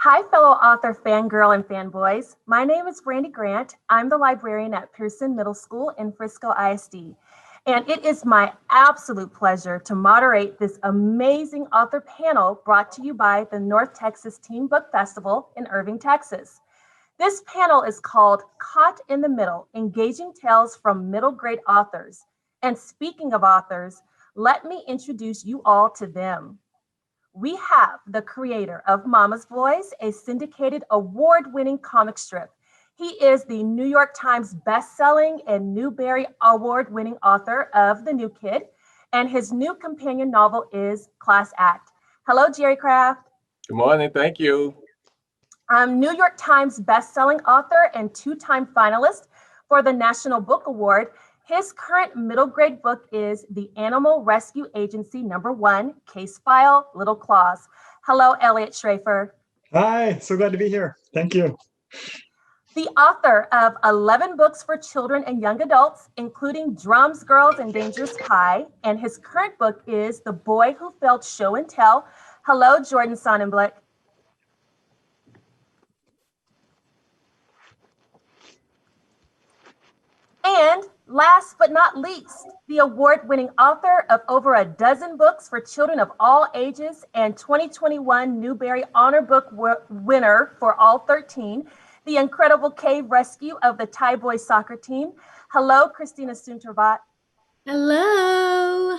Hi, fellow author fangirl and fanboys. My name is Brandy Grant. I'm the librarian at Pearson Middle School in Frisco ISD. And it is my absolute pleasure to moderate this amazing author panel brought to you by the North Texas Teen Book Festival in Irving, Texas. This panel is called Caught in the Middle, Engaging Tales from Middle Grade Authors. And speaking of authors, let me introduce you all to them. We have the creator of Mama's Boys, a syndicated award-winning comic strip. He is the New York Times best-selling and Newbery Award-winning author of The New Kid, and his new companion novel is Class Act. Hello, Jerry Craft. Good morning, thank you. New York Times best-selling author and two-time finalist for the National Book Award. His current middle grade book is The Animal Rescue Agency #1, Case File, Little Claws. Hello, Elliot Schrafer. Hi, so glad to be here. Thank you. The author of 11 books for children and young adults, including Drums, Girls, and Dangerous Pie. And his current book is The Boy Who Failed Show and Tell. Hello, Jordan Sonnenblick. And last but not least, the award-winning author of over a dozen books for children of all ages and 2021 Newbery Honor Book winner for all 13, the incredible cave rescue of the Thai boys soccer team. Hello, Christina Suntervat. Hello.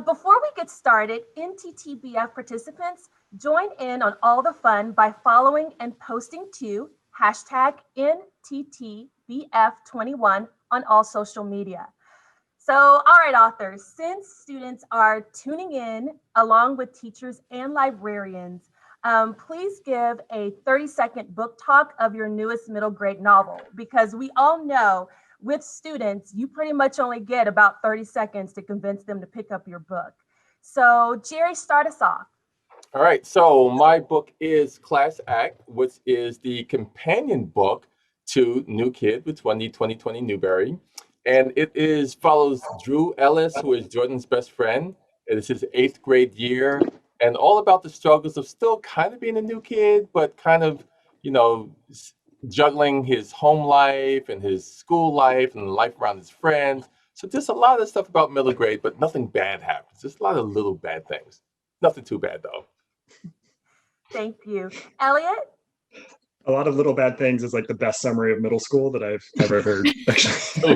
Before we get started, NTTBF participants join in on all the fun by following and posting to #NTTBF21 on all social media. So, all right, authors, since students are tuning in along with teachers and librarians, please give a 30-second book talk of your newest middle grade novel, because we all know with students, you pretty much only get about 30 seconds to convince them to pick up your book. So, Jerry, start us off. All right, so my book is Class Act, which is the companion book to New Kid, which won the 2020 Newbery. And it follows Drew Ellis, who is Jordan's best friend. It is his 8th grade year, and all about the struggles of still kind of being a new kid, but kind of, juggling his home life and his school life and life around his friends. So just a lot of stuff about middle grade, but nothing bad happens. Just a lot of little bad things. Nothing too bad, though. Thank you. Elliot? A lot of little bad things is like the best summary of middle school that I've ever heard, actually.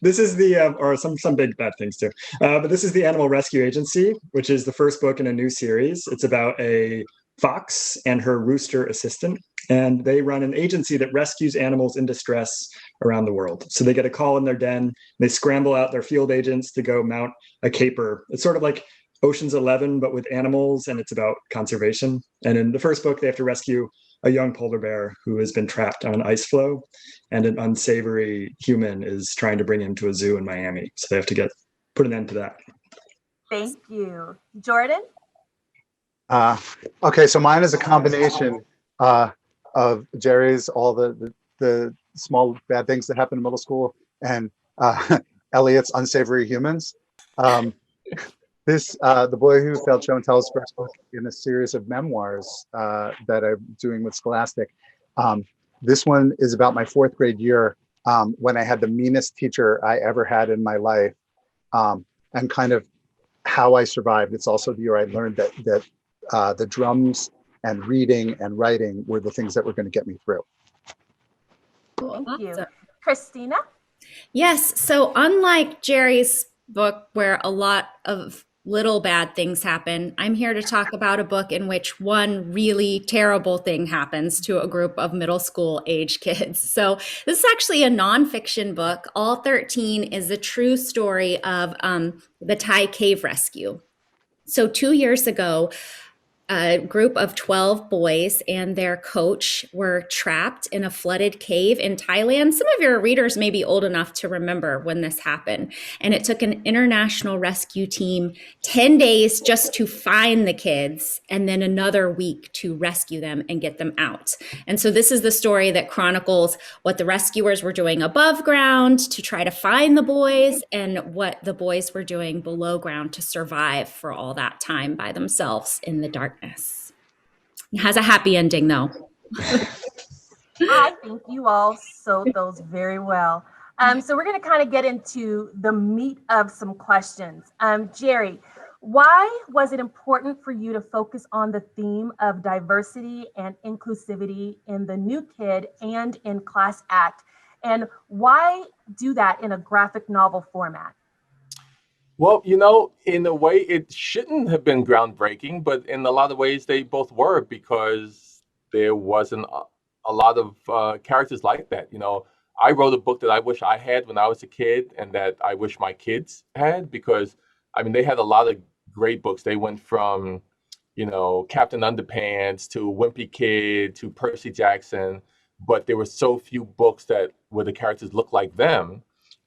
This is or some big bad things too. But this is The Animal Rescue Agency, which is the first book in a new series. It's about a fox and her rooster assistant, and they run an agency that rescues animals in distress around the world. So they get a call in their den, they scramble out their field agents to go mount a caper. It's sort of like Ocean's 11, but with animals, and it's about conservation. And in the first book, they have to rescue a young polar bear who has been trapped on an ice floe, and an unsavory human is trying to bring him to a zoo in Miami. So they have to put an end to that. Thank you. Jordan? Okay, so mine is a combination of Jerry's, all the small bad things that happen in middle school, and Elliot's unsavory humans. The Boy Who Failed Show and Tell's first book in a series of memoirs that I'm doing with Scholastic. This one is about my 4th grade year, when I had the meanest teacher I ever had in my life, and kind of how I survived. It's also the year I learned that the drums and reading and writing were the things that were going to get me through. Thank you. Christina? Yes, so unlike Jerry's book, where a lot of little bad things happen, I'm here to talk about a book in which one really terrible thing happens to a group of middle school age kids. So this is actually a nonfiction book. All 13 is a true story of the Thai cave rescue. So 2 years ago, a group of 12 boys and their coach were trapped in a flooded cave in Thailand. Some of your readers may be old enough to remember when this happened. And it took an international rescue team 10 days just to find the kids and then another week to rescue them and get them out. And so this is the story that chronicles what the rescuers were doing above ground to try to find the boys and what the boys were doing below ground to survive for all that time by themselves in the darkness. It has a happy ending, though. I think you all sewed those very well. So we're going to kind of get into the meat of some questions. Jerry, why was it important for you to focus on the theme of diversity and inclusivity in the New Kid and in Class Act? And why do that in a graphic novel format? Well, in a way, it shouldn't have been groundbreaking, but in a lot of ways, they both were because there wasn't a lot of characters like that. I wrote a book that I wish I had when I was a kid and that I wish my kids had because, they had a lot of great books. They went from, Captain Underpants to Wimpy Kid to Percy Jackson, but there were so few books that where the characters looked like them.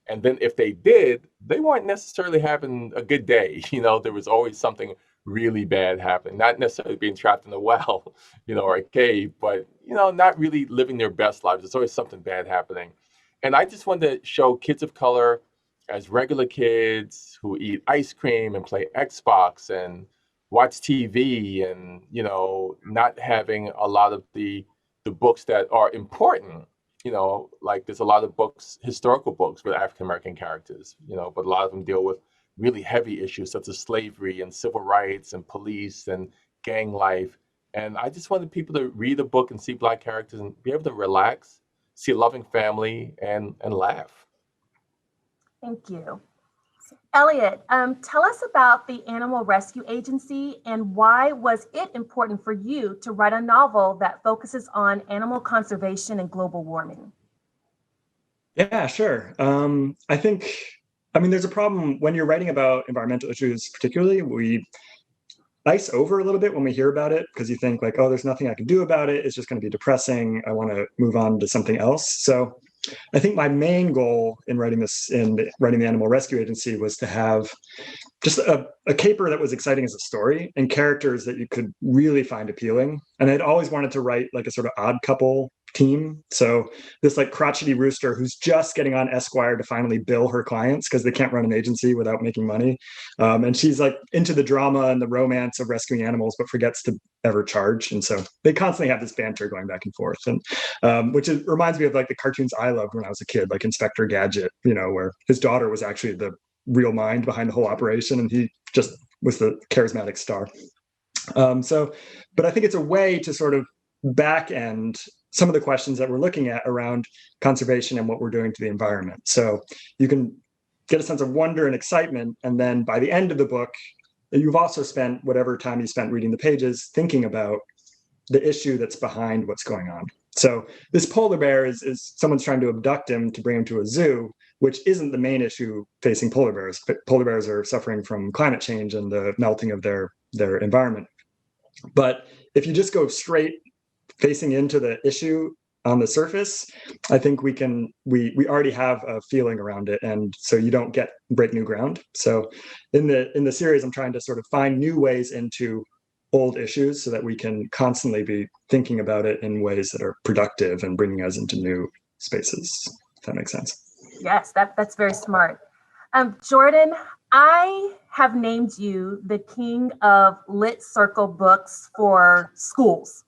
And then if they did, they weren't necessarily having a good day. There was always something really bad happening, not necessarily being trapped in a well, or a cave, but, not really living their best lives. There's always something bad happening. And I just wanted to show kids of color as regular kids who eat ice cream and play Xbox and watch TV and, not having a lot of the books that are important. Like there's a lot of books, historical books with African American characters, but a lot of them deal with really heavy issues such as slavery and civil rights and police and gang life. And I just wanted people to read a book and see Black characters and be able to relax, see a loving family and laugh. Thank you. Elliot, tell us about the Animal Rescue Agency and why was it important for you to write a novel that focuses on animal conservation and global warming? Yeah, sure. I think, there's a problem when you're writing about environmental issues, particularly, we ice over a little bit when we hear about it because you think like, oh, there's nothing I can do about it. It's just going to be depressing. I want to move on to something else. So I think my main goal in writing the Animal Rescue Agency was to have just a caper that was exciting as a story and characters that you could really find appealing. And I'd always wanted to write like a sort of odd couple team. So this like crotchety rooster who's just getting on Esquire to finally bill her clients because they can't run an agency without making money. And she's like into the drama and the romance of rescuing animals, but forgets to ever charge. And so they constantly have this banter going back and forth. And reminds me of like the cartoons I loved when I was a kid, like Inspector Gadget, where his daughter was actually the real mind behind the whole operation. And he just was the charismatic star. But I think it's a way to sort of back end some of the questions that we're looking at around conservation and what we're doing to the environment. So you can get a sense of wonder and excitement. And then by the end of the book, you've also spent whatever time you spent reading the pages thinking about the issue that's behind what's going on. So this polar bear is someone's trying to abduct him to bring him to a zoo, which isn't the main issue facing polar bears. But polar bears are suffering from climate change and the melting of their environment. But if you just go straight facing into the issue on the surface, I think we already have a feeling around it, and so you don't break new ground. So in the series, I'm trying to sort of find new ways into old issues so that we can constantly be thinking about it in ways that are productive and bringing us into new spaces. If that makes sense. Yes, that's very smart. Jordan, I have named you the king of lit circle books for schools.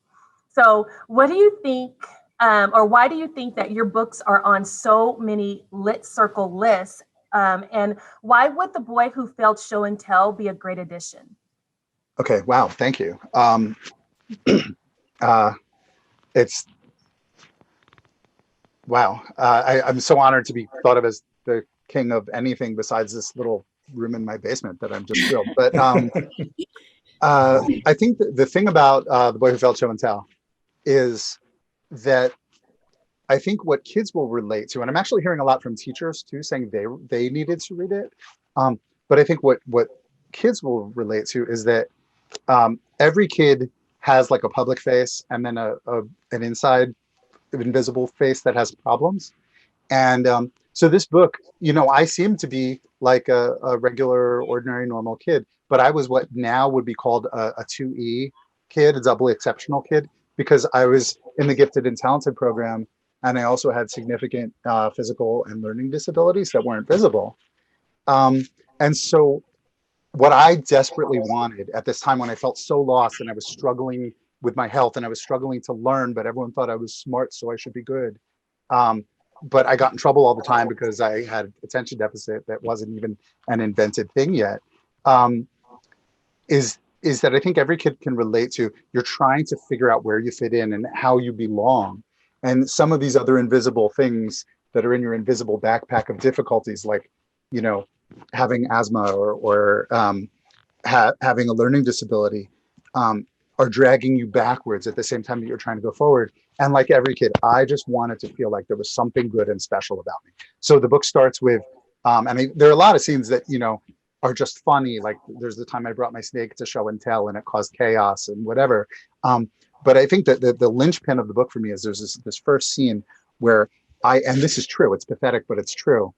So what do you think, or why do you think that your books are on so many lit circle lists? And why would The Boy Who Failed Show and Tell be a great addition? Okay, wow, thank you. It's, wow. I'm so honored to be thought of as the king of anything besides this little room in my basement that I'm just thrilled. But I think the thing about The Boy Who Failed Show and Tell is that I think what kids will relate to, and I'm actually hearing a lot from teachers too, saying they needed to read it. But I think what kids will relate to is that every kid has like a public face and then an inside invisible face that has problems. And so this book, I seem to be like a regular, ordinary, normal kid, but I was what now would be called a 2E kid, a doubly exceptional kid, because I was in the gifted and talented program. And I also had significant physical and learning disabilities that weren't visible. And so what I desperately wanted at this time when I felt so lost and I was struggling with my health and I was struggling to learn, but everyone thought I was smart, so I should be good. But I got in trouble all the time because I had attention deficit that wasn't even an invented thing yet. Is that I think every kid can relate to, you're trying to figure out where you fit in and how you belong. And some of these other invisible things that are in your invisible backpack of difficulties, like, having asthma or having a learning disability, are dragging you backwards at the same time that you're trying to go forward. And like every kid, I just wanted to feel like there was something good and special about me. So the book starts with, there are a lot of scenes that, are just funny. Like there's the time I brought my snake to show and tell and it caused chaos and whatever. But I think that the linchpin of the book for me is there's this first scene where and this is true, it's pathetic, but it's true.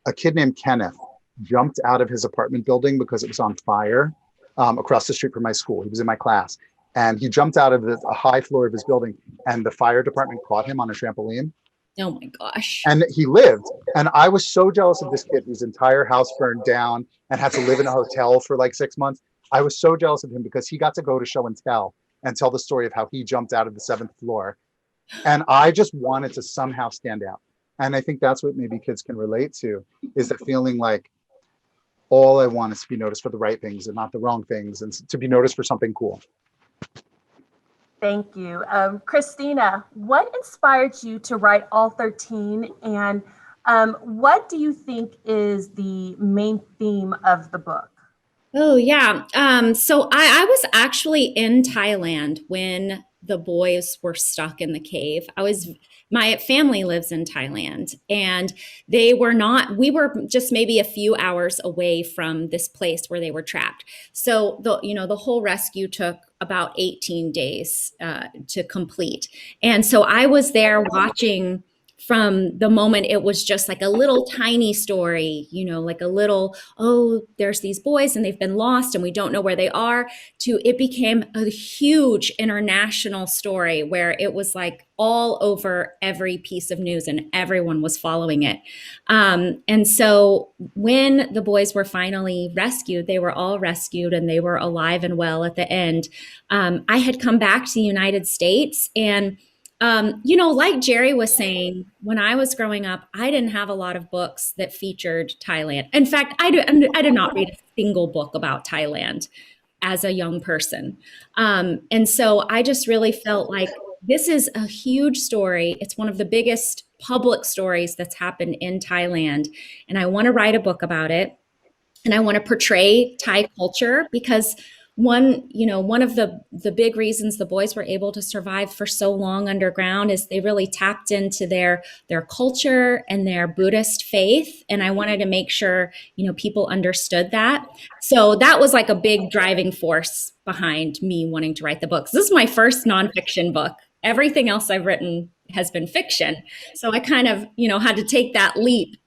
A kid named Kenneth jumped out of his apartment building because it was on fire across the street from my school. He was in my class. And he jumped out of a high floor of his building and the fire department caught him on a trampoline. Oh my gosh. And he lived. And I was so jealous of this kid whose entire house burned down and had to live in a hotel for like 6 months. I was so jealous of him because he got to go to show and tell the story of how he jumped out of the 7th floor. And I just wanted to somehow stand out. And I think that's what maybe kids can relate to, is the feeling like all I want is to be noticed for the right things and not the wrong things, and to be noticed for something cool. Thank you. Christina, what inspired you to write all 13? And what do you think is the main theme of the book? Oh, yeah. So I was actually in Thailand when the boys were stuck in the cave. My family lives in Thailand, and we were just maybe a few hours away from this place where they were trapped. So the whole rescue took about 18 days to complete. And so I was there watching from the moment it was just like a little tiny story, like a little, oh, there's these boys and they've been lost and we don't know where they are, to it became a huge international story where it was like all over every piece of news and everyone was following it. And so when the boys were finally rescued, they were all rescued and they were alive and well at the end. I had come back to the United States, and like Jerry was saying, when I was growing up, I didn't have a lot of books that featured Thailand. In fact, I did not read a single book about Thailand as a young person. And so I just really felt like this is a huge story. It's one of the biggest public stories that's happened in Thailand. And I want to write a book about it. And I want to portray Thai culture, because one of the big reasons the boys were able to survive for so long underground is they really tapped into their culture and their Buddhist faith. And I wanted to make sure, people understood that. So that was like a big driving force behind me wanting to write the books. This is my first nonfiction book. Everything else I've written has been fiction. So I kind of, had to take that leap.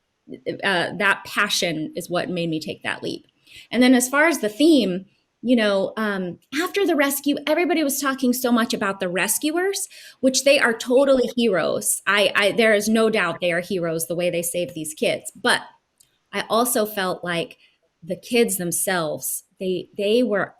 That passion is what made me take that leap. And then as far as the theme, after the rescue, everybody was talking so much about the rescuers, which they are totally heroes. There is no doubt they are heroes the way they saved these kids. But I also felt like the kids themselves, they were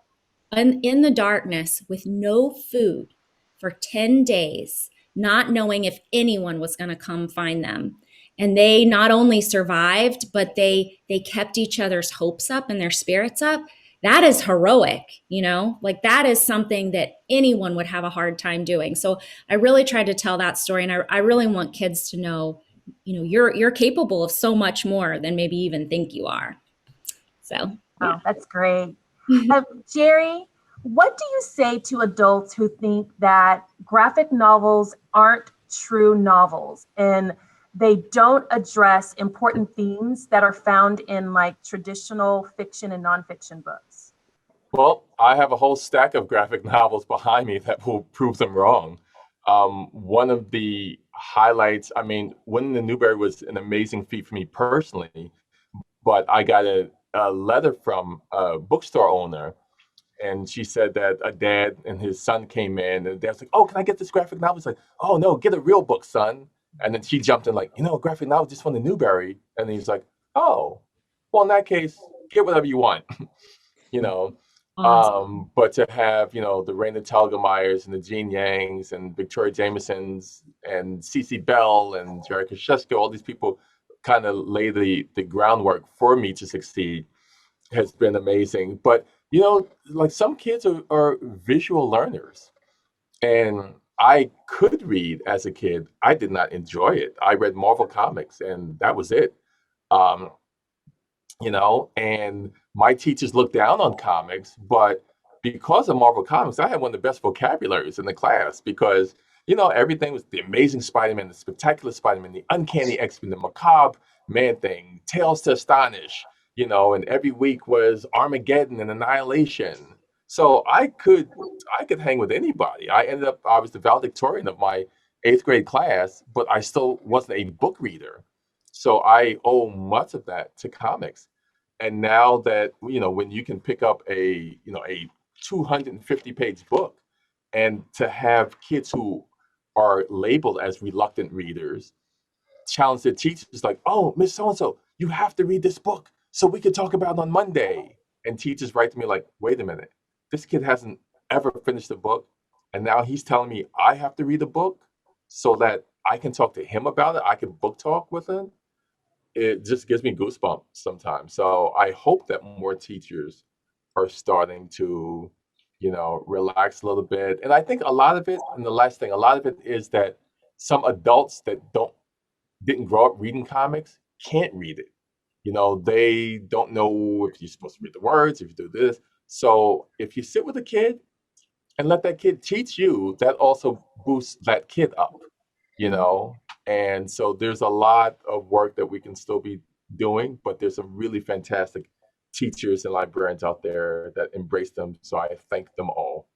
in the darkness with no food for 10 days, not knowing if anyone was going to come find them. And they not only survived, but they kept each other's hopes up and their spirits up. That is heroic, like that is something that anyone would have a hard time doing. So I really tried to tell that story. And I really want kids to know, you're capable of so much more than maybe even think you are. So. Yeah. Oh, that's great. Jerry, what do you say to adults who think that graphic novels aren't true novels and they don't address important themes that are found in like traditional fiction and nonfiction books? Well, I have a whole stack of graphic novels behind me that will prove them wrong. One of the highlights, I mean, Winning the Newbery was an amazing feat for me personally, but I got a letter from a bookstore owner, and she said that a dad and his son came in, and dad's like, "Oh, can I get this graphic novel?" It's like, "Oh no, get a real book, son." And then she jumped in like, "A graphic novel just won the Newbery," and he's like, "Oh, well, in that case, get whatever you want." you know. Awesome. But to have, the Raina Telgemeyers and the Jean Yangs and Victoria Jamesons and Cece Bell and Jerry Koshesco, all these people kind of lay the groundwork for me to succeed has been amazing. But, like some kids are visual learners. And I could read as a kid. I did not enjoy it. I read Marvel Comics and that was it. Um, and my teachers looked down on comics, but because of Marvel Comics, I had one of the best vocabularies in the class because, everything was the Amazing Spider-Man, the Spectacular Spider-Man, the Uncanny X-Men, the Macabre Man-Thing, Tales to Astonish, and every week was Armageddon and Annihilation. So I could hang with anybody. I was the valedictorian of my eighth grade class, but I still wasn't a book reader. So I owe much of that to comics. And now that, when you can pick up a 250-page book and to have kids who are labeled as reluctant readers challenge their teachers like, "Oh, Miss So-and-so, you have to read this book so we can talk about it on Monday." And teachers write to me like, "Wait a minute, this kid hasn't ever finished a book. And now he's telling me I have to read a book so that I can talk to him about it. I can book talk with him." It just gives me goosebumps sometimes. So I hope that more teachers are starting to, relax a little bit. And I think a lot of it, and the last thing, a lot of it is that some adults that didn't grow up reading comics can't read it. They don't know if you're supposed to read the words, if you do this. So if you sit with a kid and let that kid teach you, that also boosts that kid up, you know? And so there's a lot of work that we can still be doing, but there's some really fantastic teachers and librarians out there that embrace them. So I thank them all.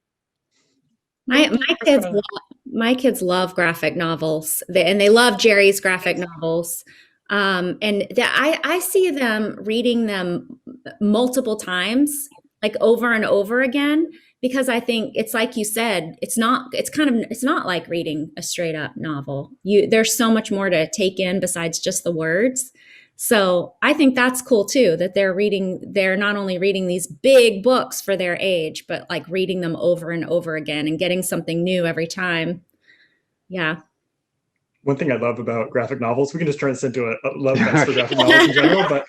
My Thank you my for kids saying love, my kids love graphic novels, and they love Jerry's graphic novels. I see them reading them multiple times, like over and over again, because I think it's like you said, it's not like reading a straight up novel. There's so much more to take in besides just the words. So I think that's cool too, that they're not only reading these big books for their age, but like reading them over and over again and getting something new every time. Yeah. One thing I love about graphic novels, we can just turn this into a love fest for graphic novels in general, but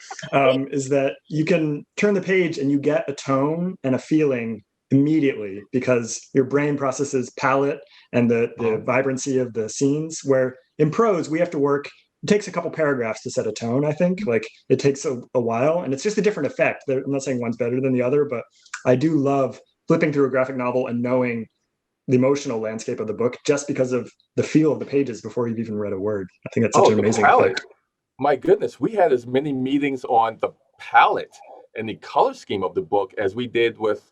is that you can turn the page and you get a tone and a feeling immediately because your brain processes palette and the vibrancy of the scenes, where in prose, we have to work. It takes a couple paragraphs to set a tone, I think. Like it takes a while, and it's just a different effect. I'm not saying one's better than the other, but I do love flipping through a graphic novel and knowing the emotional landscape of the book just because of the feel of the pages before you've even read a word. I think that's such an amazing palette. effect. My goodness, we had as many meetings on the palette and the color scheme of the book as we did with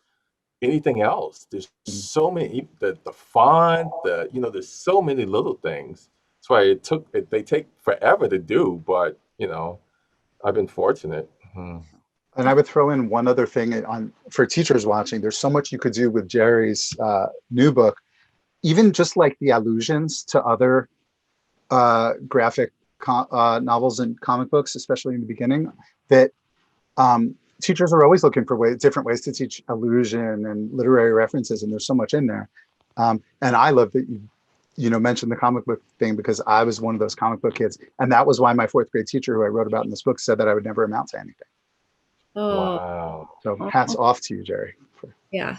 anything else. There's so many, the font, there's so many little things. That's why they take forever to do, but I've been fortunate. And I would throw in one other thing for teachers watching. There's so much you could do with Jerry's new book, even just like the allusions to other graphic novels and comic books, especially in the beginning, that teachers are always looking for different ways to teach allusion and literary references, and there's so much in there. And I love that you mentioned the comic book thing, because I was one of those comic book kids, and that was why my fourth grade teacher, who I wrote about in this book, said that I would never amount to anything. Oh, Wow. So hats off to you, Jerry. yeah.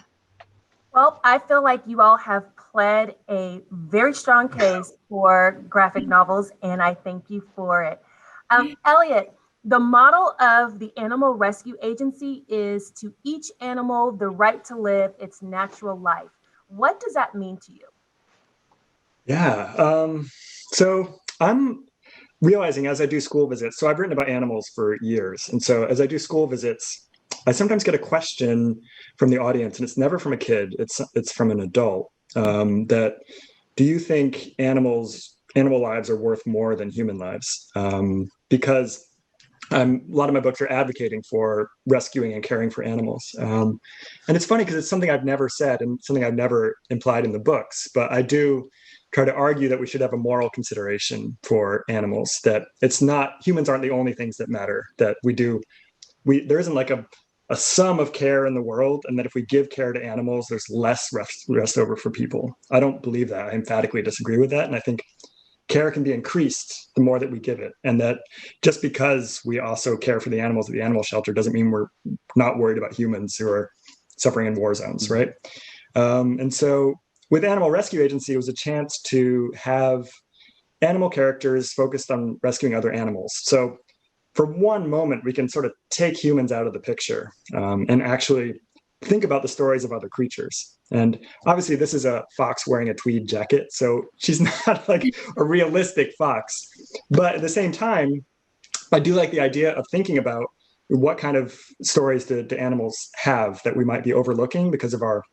Well, I feel like you all have pled a very strong case for graphic novels, and I thank you for it. Elliot, the model of the Animal Rescue Agency is to each animal the right to live its natural life. What does that mean to you? Yeah. So I'm realizing as I do school visits, so I've written about animals for years. And so as I do school visits, I sometimes get a question from the audience, and it's never from a kid, it's from an adult, that do you think animal lives are worth more than human lives? Because a lot of my books are advocating for rescuing and caring for animals. And it's funny because it's something I've never said and something I've never implied in the books, but I do try to argue that we should have a moral consideration for animals, that it's not, humans aren't the only things that matter, that there isn't like a sum of care in the world, and that if we give care to animals, there's less rest over for people. I don't believe that. I emphatically disagree with that. And I think care can be increased the more that we give it. And that just because we also care for the animals at the animal shelter doesn't mean we're not worried about humans who are suffering in war zones, right? And so with Animal Rescue Agency, it was a chance to have animal characters focused on rescuing other animals. So for one moment, we can sort of take humans out of the picture and actually think about the stories of other creatures. And obviously this is a fox wearing a tweed jacket, so she's not like a realistic fox. But at the same time, I do like the idea of thinking about what kind of stories do animals have that we might be overlooking because of our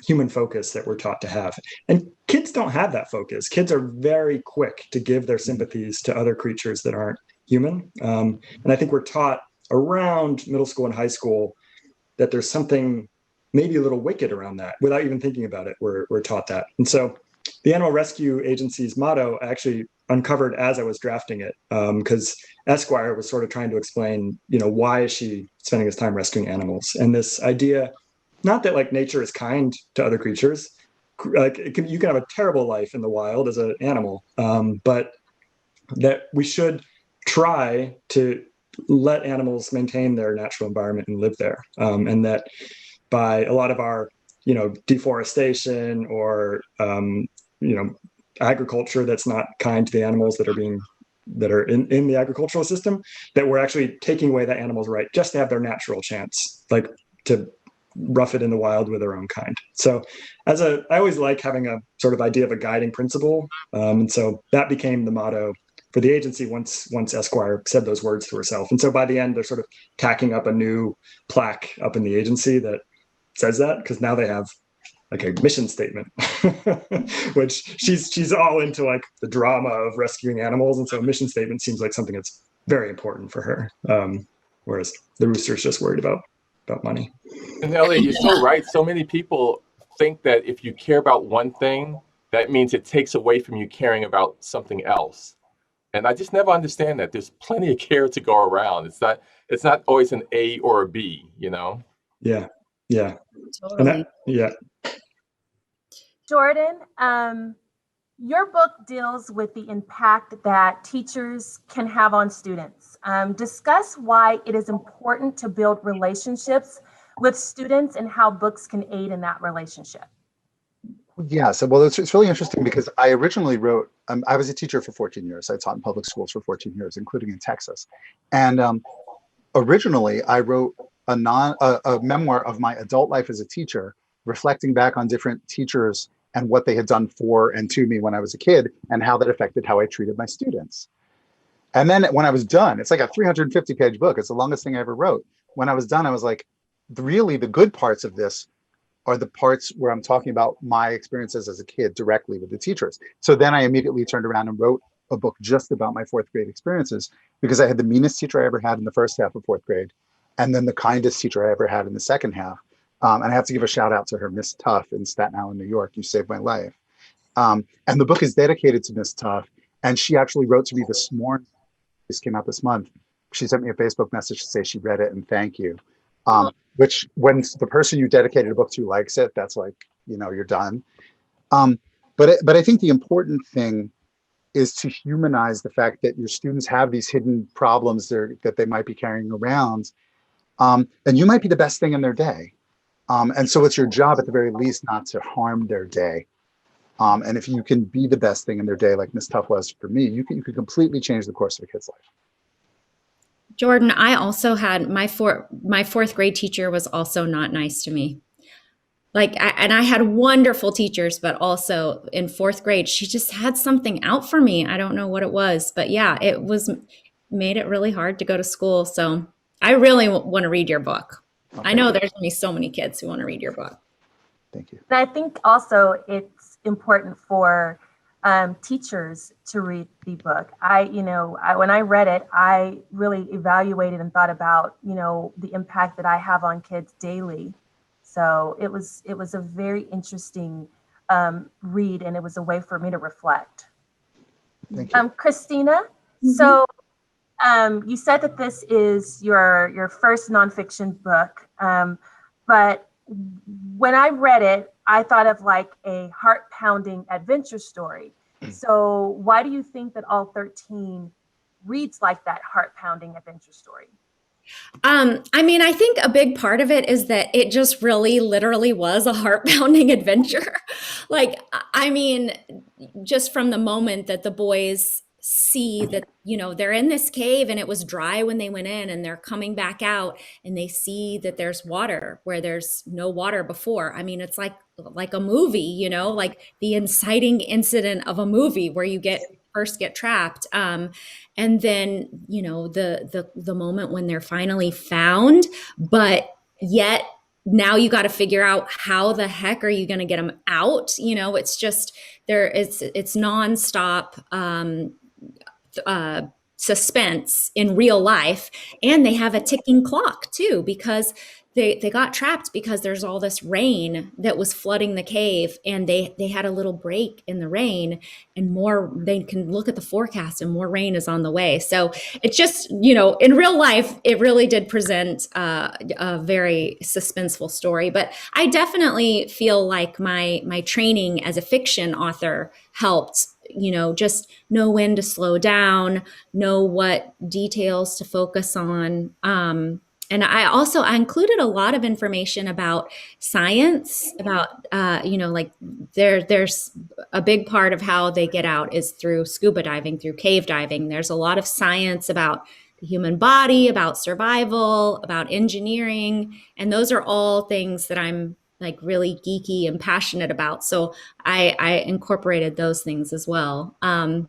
human focus that we're taught to have. And kids don't have that focus. Kids are very quick to give their sympathies to other creatures that aren't human. And I think we're taught around middle school and high school that there's something maybe a little wicked around that without even thinking about it. We're taught that. And so the Animal Rescue Agency's motto I actually uncovered as I was drafting it, because Esquire was sort of trying to explain, why is she spending this time rescuing animals? And this idea, not that like nature is kind to other creatures, like you can have a terrible life in the wild as an animal, but that we should try to let animals maintain their natural environment and live there. And that by a lot of our, deforestation or, agriculture that's not kind to the animals that are in the agricultural system, that we're actually taking away that animal's right just to have their natural chance, like to rough it in the wild with their own kind. So I always like having a sort of idea of a guiding principle. And so that became the motto for the agency once Esquire said those words to herself. And so by the end, they're sort of tacking up a new plaque up in the agency that says that, because now they have like a mission statement, which she's all into like the drama of rescuing animals. And so a mission statement seems like something that's very important for her. Whereas the rooster's just worried about money. And Elliot, you're so right. So many people think that if you care about one thing, that means it takes away from you caring about something else. And I just never understand that. There's plenty of care to go around. It's not always an A or a B, Yeah. Totally. Yeah. Jordan, your book deals with the impact that teachers can have on students. Discuss why it is important to build relationships with students and how books can aid in that relationship. Yeah, so well, it's really interesting because I originally wrote, I was a teacher for 14 years. I taught in public schools for 14 years, including in Texas. And originally I wrote a memoir of my adult life as a teacher, reflecting back on different teachers and what they had done for and to me when I was a kid and how that affected how I treated my students. And then when I was done, it's like a 350-page book. It's the longest thing I ever wrote. When I was done, I was like, really the good parts of this are the parts where I'm talking about my experiences as a kid directly with the teachers. So then I immediately turned around and wrote a book just about my fourth grade experiences, because I had the meanest teacher I ever had in the first half of fourth grade, and then the kindest teacher I ever had in the second half. And I have to give a shout out to her, Miss Tuff in Staten Island, New York. You saved my life. And the book is dedicated to Miss Tuff. And she actually wrote to me this morning. This came out this month. She sent me a Facebook message to say she read it and thank you. Which when the person you dedicated a book to likes it, that's like, you're done. But I think the important thing is to humanize the fact that your students have these hidden problems that they might be carrying around. And you might be the best thing in their day. And so it's your job at the very least not to harm their day. And if you can be the best thing in their day, like Miss Tuff was for me, you can completely change the course of a kid's life. Jordan, I also had my fourth grade teacher was also not nice to me. And I had wonderful teachers, but also in fourth grade, she just had something out for me. I don't know what it was, but yeah, made it really hard to go to school. So I really want to read your book. I know there's going to be so many kids who want to read your book. Thank you. And I think also it's important for teachers to read the book. When I read it, I really evaluated and thought about, the impact that I have on kids daily. So it was a very interesting read, and it was a way for me to reflect. Thank you. Christina, so you said that this is your first nonfiction book, but when I read it, I thought of like a heart-pounding adventure story. So why do you think that All 13 reads like that heart-pounding adventure story? I think a big part of it is that it just really literally was a heart-pounding adventure. Just from the moment that the boys see that, they're in this cave and it was dry when they went in, and they're coming back out and they see that there's water where there's no water before. It's like a movie, like the inciting incident of a movie where you first get trapped. And then, the moment when they're finally found, but yet now you got to figure out how the heck are you going to get them out? It's just it's nonstop suspense in real life. And they have a ticking clock too, because they got trapped because there's all this rain that was flooding the cave, and they had a little break in the rain, and they can look at the forecast and more rain is on the way. So it's just, in real life, it really did present a very suspenseful story. But I definitely feel like my training as a fiction author helped, just know when to slow down, know what details to focus on. And I included a lot of information about science, about, there's a big part of how they get out is through scuba diving, through cave diving. There's a lot of science about the human body, about survival, about engineering. And those are all things that I'm like really geeky and passionate about. So I incorporated those things as well. I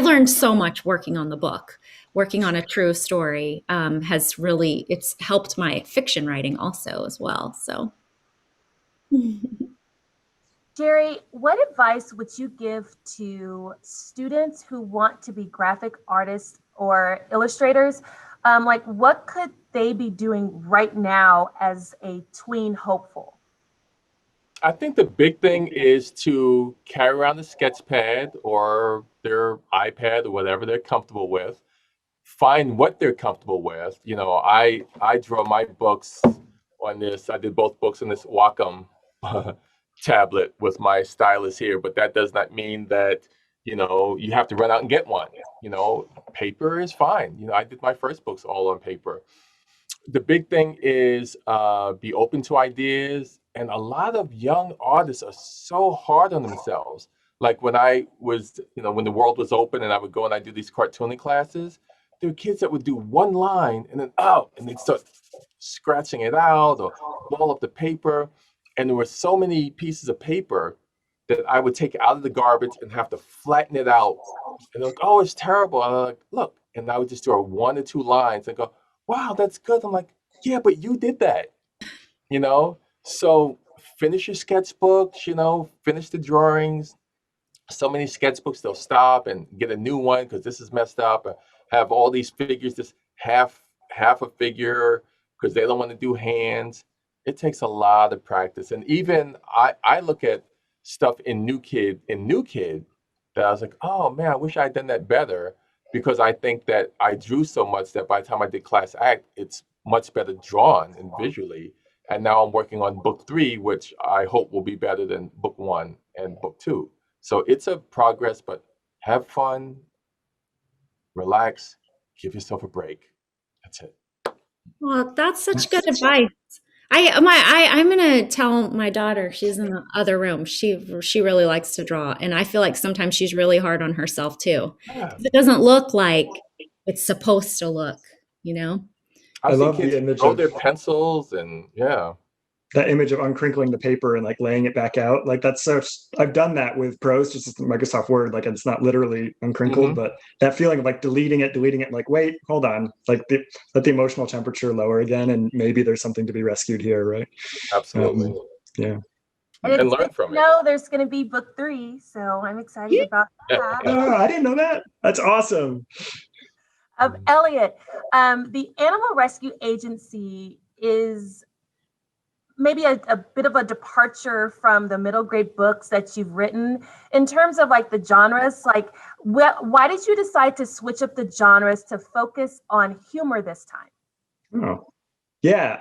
learned so much working on the book. Working on a true story it's helped my fiction writing also as well. So, Jerry, what advice would you give to students who want to be graphic artists or illustrators? What could they be doing right now as a tween hopeful? I think the big thing is to carry around a sketch pad or their iPad or whatever they're comfortable with. Find what they're comfortable with. I draw my books on this. I did both books on this Wacom tablet with my stylus here, but that does not mean that, you have to run out and get one. Paper is fine. I did my first books all on paper. The big thing is be open to ideas. And a lot of young artists are so hard on themselves. Like when I was, when the world was open and I would go and I do these cartooning classes, there were kids that would do one line and then and they'd start scratching it out or ball up the paper. And there were so many pieces of paper that I would take out of the garbage and have to flatten it out. And they're like, oh, it's terrible. And I'm like, look. And I would just draw 1 or 2 lines and go, wow, that's good. I'm like, yeah, but you did that, So finish your sketchbooks, finish the drawings. So many sketchbooks, they'll stop and get a new one because this is messed up. Have all these figures, just half a figure because they don't want to do hands. It takes a lot of practice. And even I look at stuff in New Kid that I was like, oh man, I wish I had done that better, because I think that I drew so much that by the time I did Class Act, it's much better drawn and visually. And now I'm working on book 3, which I hope will be better than book 1 and book 2. So it's a progress, but have fun, relax, give yourself a break. That's it. well, that's such good advice. I'm gonna tell my daughter, she's in the other room. She really likes to draw, and I feel like sometimes she's really hard on herself too. Yeah. It doesn't look like it's supposed to look, I see love the kids image throw of- their pencils and yeah. that image of uncrinkling the paper and like laying it back out. Like that's such, I've done that with prose, just as Microsoft Word, like it's not literally uncrinkled, but that feeling of like deleting it, like, wait, hold on, like let the emotional temperature lower again. And maybe there's something to be rescued here, right? Absolutely. Yeah. And And it's learn good from to know there's going to be book 3, so I'm excited about that. Oh, I didn't know that. That's awesome. Elliot, the Animal Rescue Agency is maybe a bit of a departure from the middle grade books that you've written in terms of like the genres. Like, why did you decide to switch up the genres to focus on humor this time? Oh, yeah,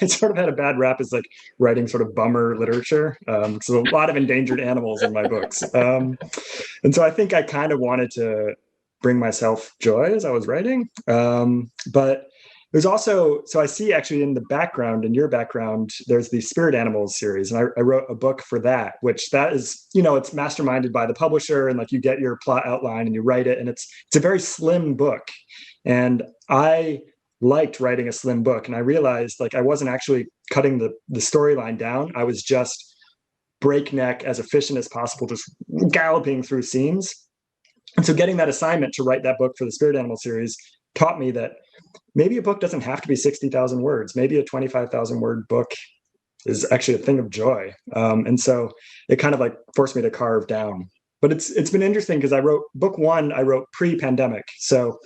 it's sort of had a bad rap as like writing sort of bummer literature. So a lot of endangered animals in my books. And so I think I kind of wanted to bring myself joy as I was writing. But there's also, so I see actually in the background, in your background, there's the Spirit Animals series. And I wrote a book for that, which that is, it's masterminded by the publisher, and like you get your plot outline and you write it. And it's a very slim book. And I liked writing a slim book. And I realized like I wasn't actually cutting the storyline down. I was just breakneck, as efficient as possible, just galloping through scenes. And so getting that assignment to write that book for the Spirit Animal series taught me that maybe a book doesn't have to be 60,000 words. Maybe a 25,000 word book is actually a thing of joy. And so it kind of like forced me to carve down. But it's been interesting because I wrote book 1, I wrote pre-pandemic. So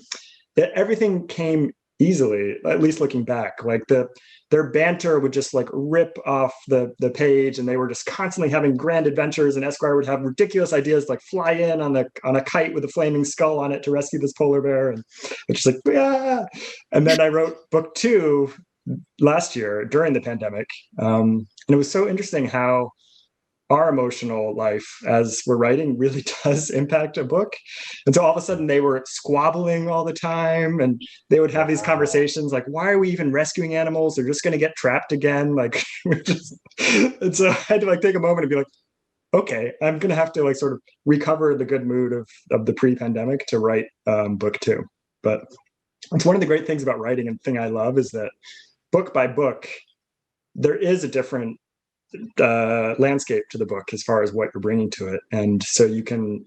everything came easily, at least looking back. Like their banter would just like rip off the page, and they were just constantly having grand adventures, and Esquire would have ridiculous ideas like fly in on a kite with a flaming skull on it to rescue this polar bear, and it's just like, yeah. And then I wrote book 2 last year during the pandemic, and it was so interesting how our emotional life as we're writing really does impact a book. And so all of a sudden they were squabbling all the time, and they would have these conversations like, why are we even rescuing animals? They're just going to get trapped again. Like, and so I had to like take a moment and be like, okay, I'm going to have to like sort of recover the good mood of the pre-pandemic to write book 2. But it's one of the great things about writing, and the thing I love is that book by book, there is a different landscape to the book as far as what you're bringing to it. And so you can,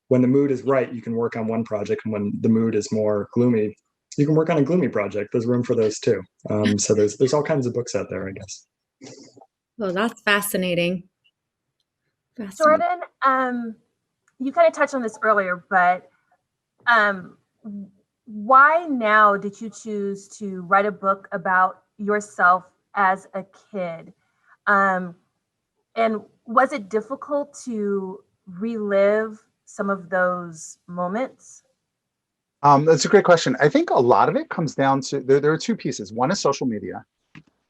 when the mood is right, you can work on one project, and when the mood is more gloomy, you can work on a gloomy project. There's room for those too. So there's all kinds of books out there, I guess. Well, that's fascinating. Jordan, you kind of touched on this earlier, but why now did you choose to write a book about yourself as a kid? And was it difficult to relive some of those moments? That's a great question. I think a lot of it comes down to, there are 2 pieces. One is social media.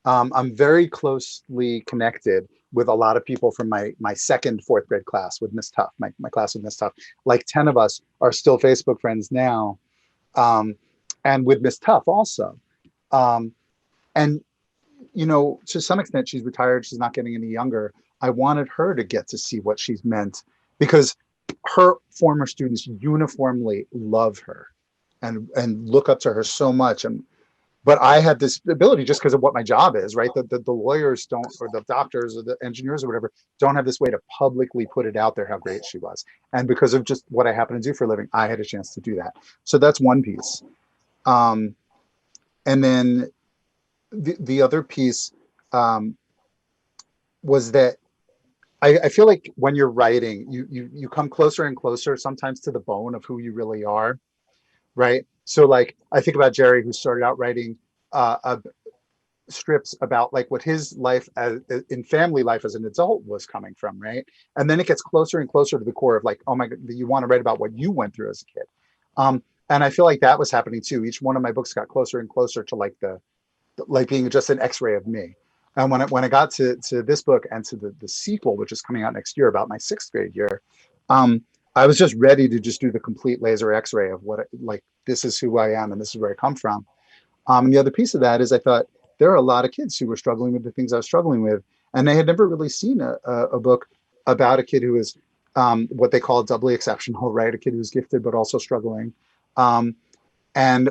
I'm very closely connected with a lot of people from my 2nd, 4th grade class with Miss Tuff, my class with Miss Tuff. Like 10 of us are still Facebook friends now, and with Miss Tuff also. And to some extent, she's retired. She's not getting any younger. I wanted her to get to see what she's meant, because her former students uniformly love her and look up to her so much. But I had this ability just because of what my job is, right? The lawyers don't, or the doctors or the engineers or whatever, don't have this way to publicly put it out there how great she was. And because of just what I happen to do for a living, I had a chance to do that. So that's one piece. And then the other piece was that I feel like when you're writing, you come closer and closer sometimes to the bone of who you really are, right? So like I think about Jerry, who started out writing strips about like what his life in family life as an adult was coming from, right? And then it gets closer and closer to the core of like, oh my God, you want to write about what you went through as a kid. And I feel like that was happening too. Each one of my books got closer and closer to like being just an X-ray of me. And when I got to this book and to the sequel, which is coming out next year about my 6th grade year, I was just ready to just do the complete laser X-ray of what, like, this is who I am and this is where I come from. And the other piece of that is I thought there are a lot of kids who were struggling with the things I was struggling with, and they had never really seen a book about a kid who is what they call doubly exceptional, right? A kid who's gifted but also struggling. And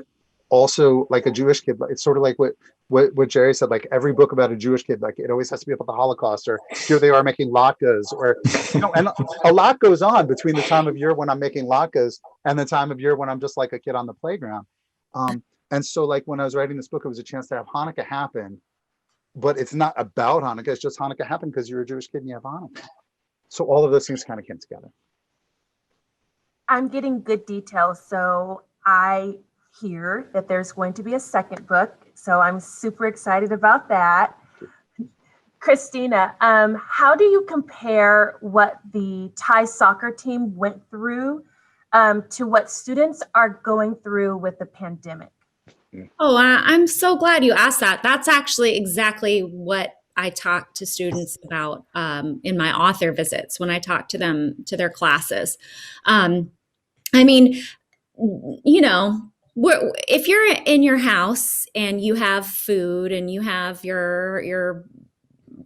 also like a Jewish kid. It's sort of like what what Jerry said, like every book about a Jewish kid, like it always has to be about the Holocaust, or here they are making latkes, or, you know, and a lot goes on between the time of year when I'm making latkes and the time of year when I'm just like a kid on the playground. And so like when I was writing this book, it was a chance to have Hanukkah happen, but it's not about Hanukkah. It's just Hanukkah happened because you're a Jewish kid and you have Hanukkah. So all of those things kind of came together. I'm getting good details. So I hear that there's going to be a second book. So I'm super excited about that. Christina, how do you compare what the Thai soccer team went through to what students are going through with the pandemic? Oh, I'm so glad you asked that. That's actually exactly what I talk to students about in my author visits when I talk to them to their classes. I mean, you know, if you're in your house and you have food and you have your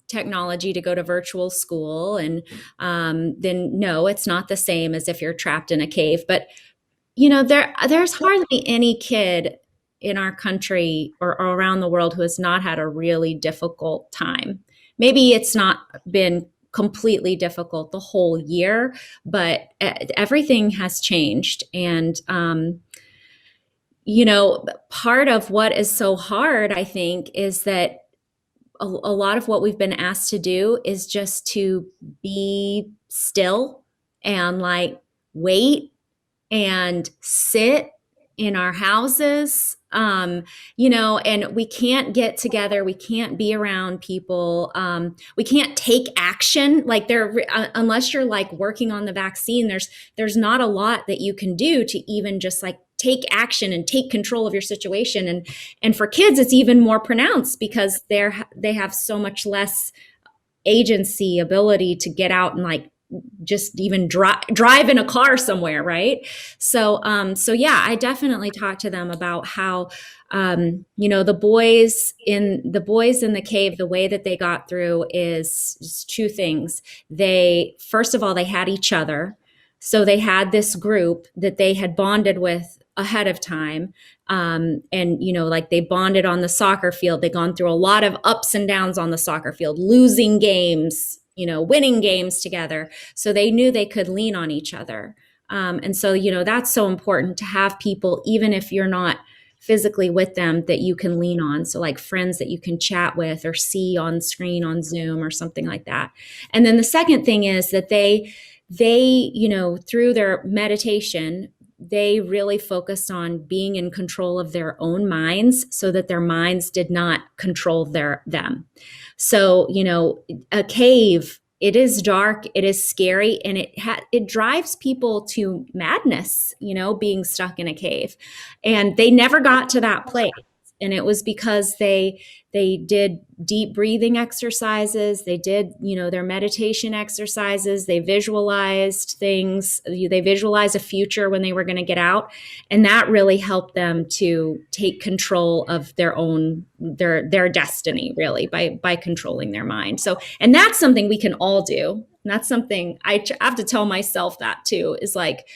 technology to go to virtual school, and then no, it's not the same as if you're trapped in a cave. But you know, there's hardly any kid in our country or around the world who has not had a really difficult time. Maybe it's not been completely difficult the whole year, but everything has changed. And you know, part of what is so hard, I think, is that a lot of what we've been asked to do is just to be still and like wait and sit in our houses, you know, and we can't get together. We can't be around people. We can't take action. Like unless you're like working on the vaccine, there's not a lot that you can do to even just like take action and take control of your situation. And for kids, it's even more pronounced because they have so much less agency, ability to get out and like just even drive in a car somewhere, right? So yeah, I definitely talk to them about how you know, the boys in the cave, the way that they got through is two things. First of all, they had each other. So they had this group that they had bonded with ahead of time. And, you know, like they bonded on the soccer field. They'd gone through a lot of ups and downs on the soccer field, losing games, you know, winning games together. So they knew they could lean on each other. And so, you know, that's so important to have people, even if you're not physically with them, that you can lean on. So like friends that you can chat with or see on screen on Zoom or something like that. And then the second thing is that they, you know, through their meditation, they really focused on being in control of their own minds so that their minds did not control them. So, you know, a cave, it is dark, it is scary, and it drives people to madness, you know, being stuck in a cave. And they never got to that place. And it was because they did deep breathing exercises. They did, you know, their meditation exercises. They visualized things. They visualized a future when they were going to get out. And that really helped them to take control of their own, their destiny, really, by controlling their mind. So, and that's something we can all do. And that's something I have to tell myself that too, is like,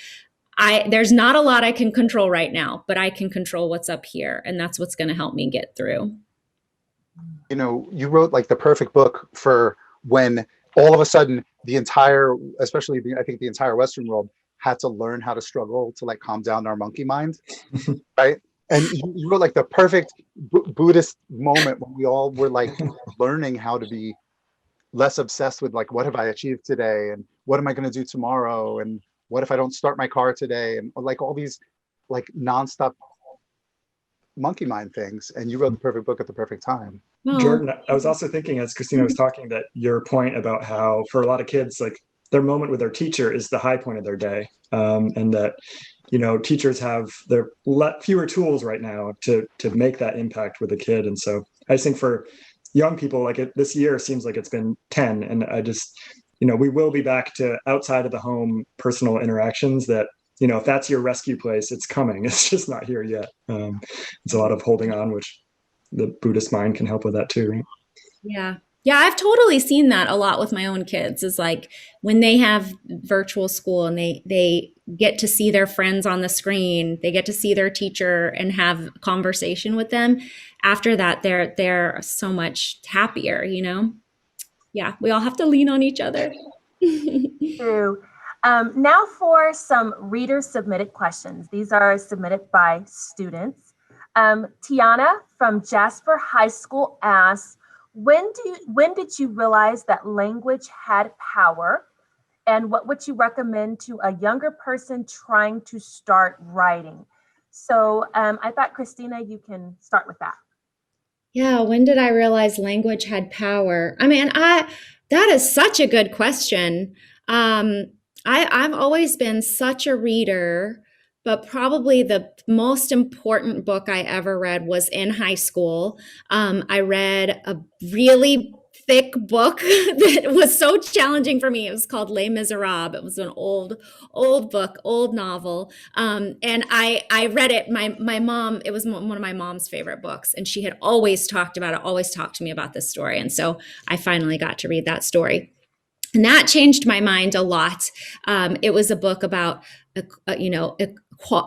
there's not a lot I can control right now, but I can control what's up here. And that's what's going to help me get through. You know, you wrote like the perfect book for when all of a sudden the entire, especially I think the entire Western world had to learn how to struggle to like calm down our monkey mind, right? And you wrote like the perfect Buddhist moment when we all were like learning how to be less obsessed with like, what have I achieved today? And what am I going to do tomorrow? And what if I don't start my car today? And like all these like nonstop monkey mind things. And you wrote the perfect book at the perfect time. Jordan, I was also thinking as Christina was talking that your point about how for a lot of kids, like their moment with their teacher is the high point of their day. And that, you know, teachers have their fewer tools right now to make that impact with a kid. And so I just think for young people, like this year seems like it's been 10. And I just, you know, we will be back to outside of the home personal interactions that, you know, if that's your rescue place, it's coming. It's just not here yet. It's a lot of holding on, which the Buddhist mind can help with that too, right? Yeah. Yeah, I've totally seen that a lot with my own kids is like when they have virtual school and they get to see their friends on the screen, they get to see their teacher and have conversation with them. After that, they're so much happier, you know? Yeah, we all have to lean on each other. True. Now for some reader submitted questions. These are submitted by students. Tiana from Jasper High School asks, when did you realize that language had power? And what would you recommend to a younger person trying to start writing? So I thought, Christina, you can start with that. Yeah, when did I realize language had power? I mean, that is such a good question. I've always been such a reader, but probably the most important book I ever read was in high school. I read a really thick book that was so challenging for me. It was called Les Miserables. It was an old book, old novel. And I read it. My mom, it was one of my mom's favorite books, and she had always talked about it, always talked to me about this story. And so I finally got to read that story. And that changed my mind a lot. It was a book about,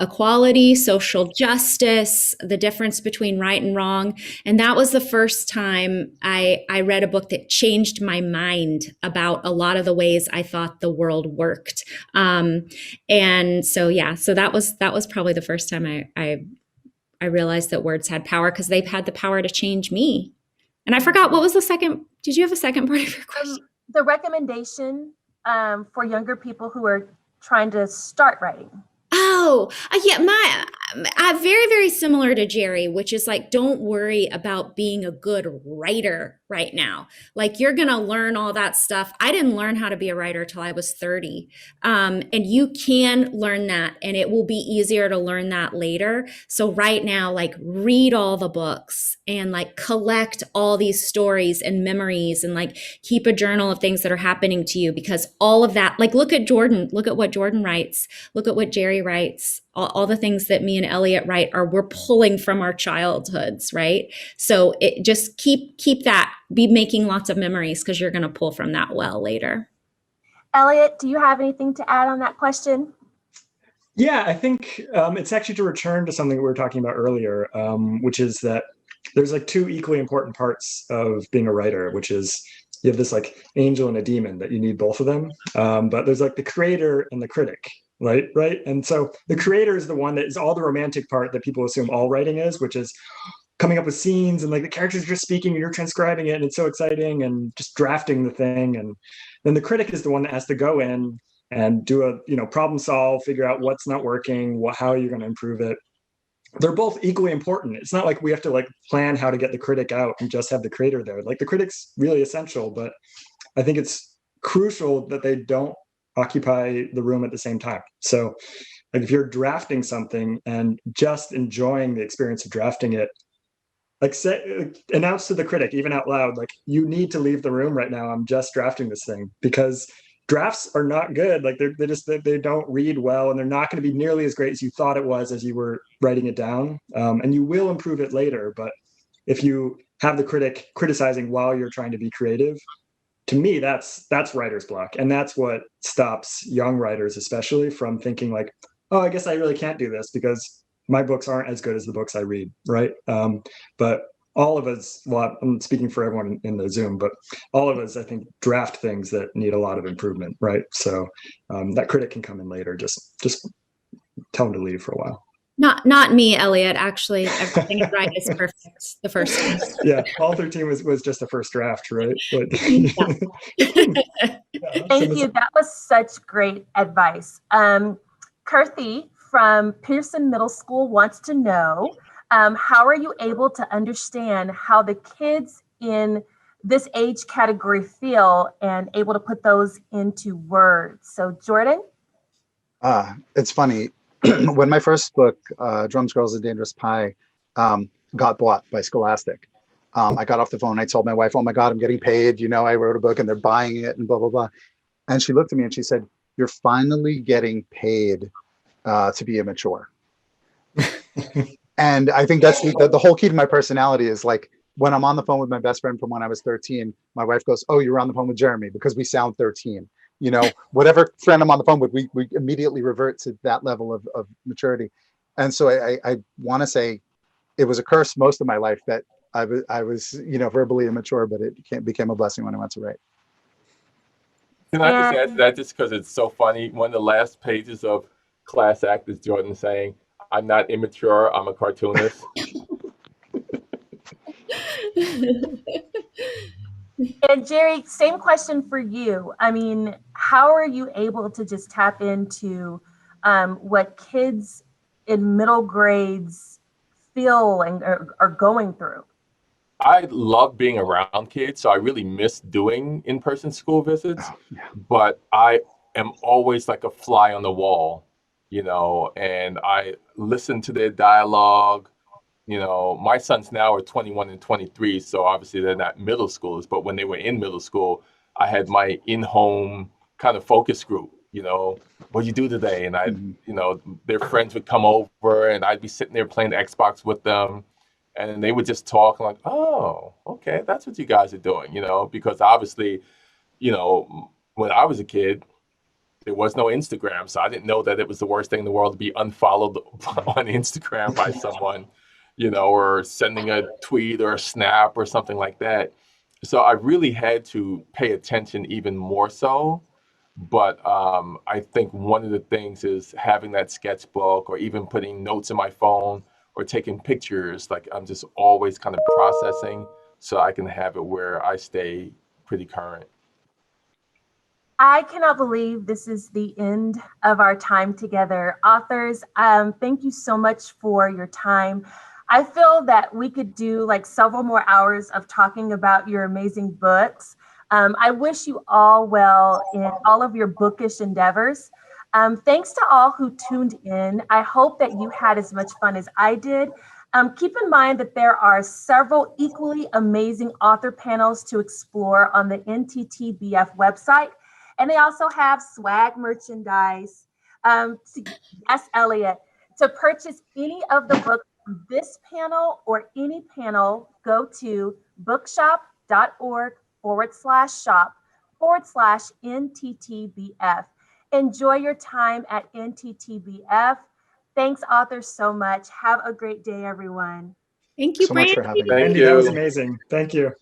equality, social justice, the difference between right and wrong. And that was the first time I read a book that changed my mind about a lot of the ways I thought the world worked. And so, yeah, so that was probably the first time I realized that words had power, because they've had the power to change me. And I forgot, what was the second? Did you have a second part of your question? The recommendation for younger people who are trying to start writing. Oh, yeah, very, very similar to Jerry, which is like, don't worry about being a good writer right now. Like, you're going to learn all that stuff. I didn't learn how to be a writer till I was 30. And you can learn that, and it will be easier to learn that later. So right now, like, read all the books and like collect all these stories and memories, and like keep a journal of things that are happening to you, because all of that, like, look at what Jordan writes, look at what Jerry writes, all the things that me and Elliot write we're pulling from our childhoods, right? So it just keep that, be making lots of memories, because you're going to pull from that well later. Elliot, do you have anything to add on that question? Yeah, I think it's actually to return to something we were talking about earlier, which is that there's like two equally important parts of being a writer, which is you have this like angel and a demon, that you need both of them. But there's like the creator and the critic, right? And so the creator is the one that is all the romantic part that people assume all writing is, which is coming up with scenes and like the characters are just speaking and you're transcribing it and it's so exciting and just drafting the thing. And then the critic is the one that has to go in and do a problem solve, figure out what's not working, how you're going to improve it. They're both equally important. It's not like we have to like plan how to get the critic out and just have the creator there. Like, the critic's really essential, but I think it's crucial that they don't occupy the room at the same time. So like, if you're drafting something and just enjoying the experience of drafting it, like, announce to the critic, even out loud, like, you need to leave the room right now. I'm just drafting this thing, because drafts are not good. Like, they don't read well, and they're not going to be nearly as great as you thought it was as you were writing it down. And you will improve it later. But if you have the critic criticizing while you're trying to be creative, to me, that's writer's block. And that's what stops young writers, especially, from thinking like, oh, I guess I really can't do this because my books aren't as good as the books I read, right? But all of us, well, I'm speaking for everyone in the Zoom, but all of us, I think, draft things that need a lot of improvement, right? So that critic can come in later. Just tell them to leave for a while. Not me, Elliot. Actually, everything I write is perfect the first time. Yeah, all 13 was just the first draft, right? But, Thank you. That was such great advice. Kirthy from Pearson Middle School wants to know, how are you able to understand how the kids in this age category feel and able to put those into words? So, Jordan? It's funny. When my first book, Drums, Girls, and Dangerous Pie, got bought by Scholastic, I got off the phone and I told my wife, oh my God, I'm getting paid. I wrote a book and they're buying it and blah, blah, blah. And she looked at me and she said, you're finally getting paid to be immature. And I think that's the whole key to my personality is like, when I'm on the phone with my best friend from when I was 13, my wife goes, "Oh, you were on the phone with Jeremy," because we sound 13. You know, whatever friend I'm on the phone with, we immediately revert to that level of maturity. And so I want to say it was a curse most of my life that I was, you know, verbally immature, but it became a blessing when I went to write. Can I just And add to that just because it's so funny? One of the last pages of Class Act is Jordan saying, "I'm not immature, I'm a cartoonist." And Jerry, same question for you. I mean, how are you able to just tap into what kids in middle grades feel and are going through? I love being around kids, so I really miss doing in-person school visits, Oh, yeah. but I am always like a fly on the wall, you know, and I listen to their dialogue. You know, my sons now are 21 and 23, so obviously they're not middle schoolers, but when they were in middle school, I had my in-home kind of focus group, you know, what you do today? And Mhm. you know, their friends would come over and I'd be sitting there playing Xbox with them. And then they would just talk like, oh, okay, that's what you guys are doing, you know, because obviously, you know, when I was a kid, there was no Instagram, so I didn't know that it was the worst thing in the world to be unfollowed on Instagram by someone, you know, or sending a tweet or a snap or something like that. So I really had to pay attention even more so. But I think one of the things is having that sketchbook or even putting notes in my phone or taking pictures. Like I'm just always kind of processing so I can have it where I stay pretty current. I cannot believe this is the end of our time together. Authors, thank you so much for your time. I feel that we could do like several more hours of talking about your amazing books. I wish you all well in all of your bookish endeavors. Thanks to all who tuned in. I hope that you had as much fun as I did. Keep in mind that there are several equally amazing author panels to explore on the NTTBF website. And they also have swag merchandise. Yes, Elliot. To purchase any of the books from this panel or any panel, go to bookshop.org/shop/NTTBF. Enjoy your time at NTTBF. Thanks, authors, so much. Have a great day, everyone. Thank you, So much Brandy. for having me. Thank Andy, that was you. amazing. Thank you.